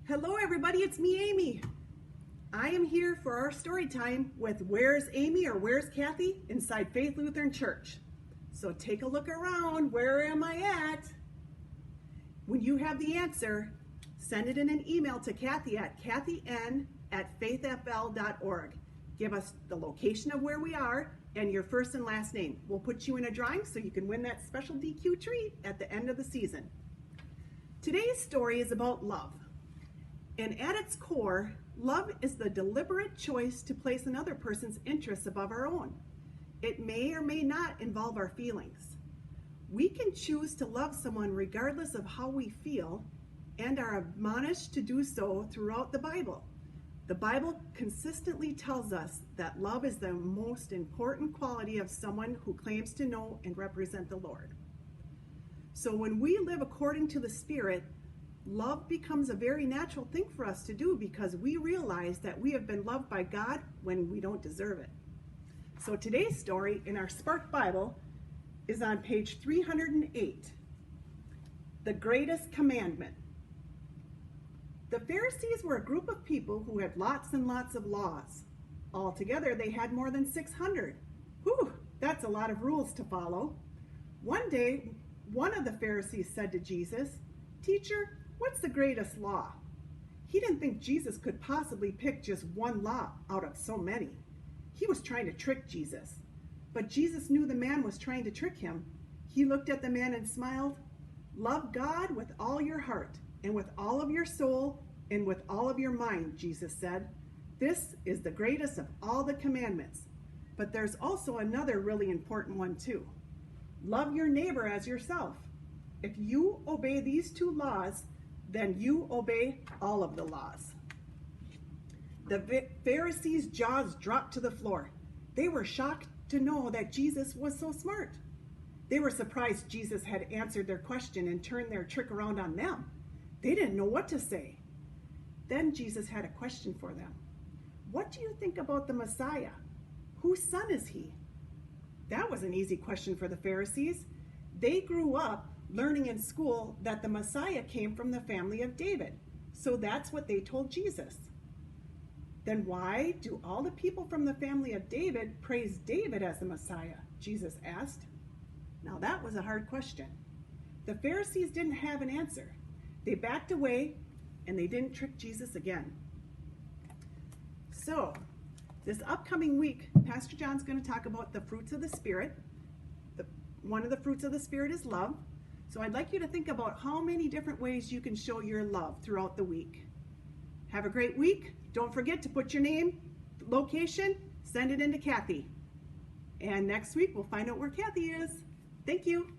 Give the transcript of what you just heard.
Hello everybody, it's me, Amy. I am here for our story time with Where's Amy or Where's Kathy inside Faith Lutheran Church. So take a look around. Where am I at? When you have the answer, send it in an email to Kathy at kathyn@faithfl.org. Give us the location of where we are and your first and last name. We'll put you in a drawing so you can win that special DQ treat at the end of the season. Today's story is about love. And at its core, love is the deliberate choice to place another person's interests above our own. It may or may not involve our feelings. We can choose to love someone regardless of how we feel and are admonished to do so throughout the Bible. The Bible consistently tells us that love is the most important quality of someone who claims to know and represent the Lord. So when we live according to the Spirit, love becomes a very natural thing for us to do because we realize that we have been loved by God when we don't deserve it. So today's story in our Spark Bible is on page 308, The Greatest Commandment. The Pharisees were a group of people who had lots and lots of laws. Altogether, they had more than 600. Whew, that's a lot of rules to follow. One day, one of the Pharisees said to Jesus, "Teacher, what's the greatest law?" He didn't think Jesus could possibly pick just one law out of so many. He was trying to trick Jesus. But Jesus knew the man was trying to trick him. He looked at the man and smiled. "Love God with all your heart, and with all of your soul, and with all of your mind," Jesus said. "This is the greatest of all the commandments. But there's also another really important one too. Love your neighbor as yourself. If you obey these two laws, then you obey all of the laws." The Pharisees' jaws dropped to the floor. They were shocked to know that Jesus was so smart. They were surprised Jesus had answered their question and turned their trick around on them. They didn't know what to say. Then Jesus had a question for them. "What do you think about the Messiah? Whose son is he?" That was an easy question for the Pharisees. They grew up learning in school that the Messiah came from the family of David. So that's what they told Jesus. "Then why do all the people from the family of David praise David as the Messiah?" Jesus asked. Now that was a hard question. The Pharisees didn't have an answer. They backed away and they didn't trick Jesus again. So, this upcoming week, Pastor John's going to talk about the fruits of the Spirit. One of the fruits of the Spirit is love. So I'd like you to think about how many different ways you can show your love throughout the week. Have a great week. Don't forget to put your name, location, send it in to Kathy. And next week we'll find out where Kathy is. Thank you.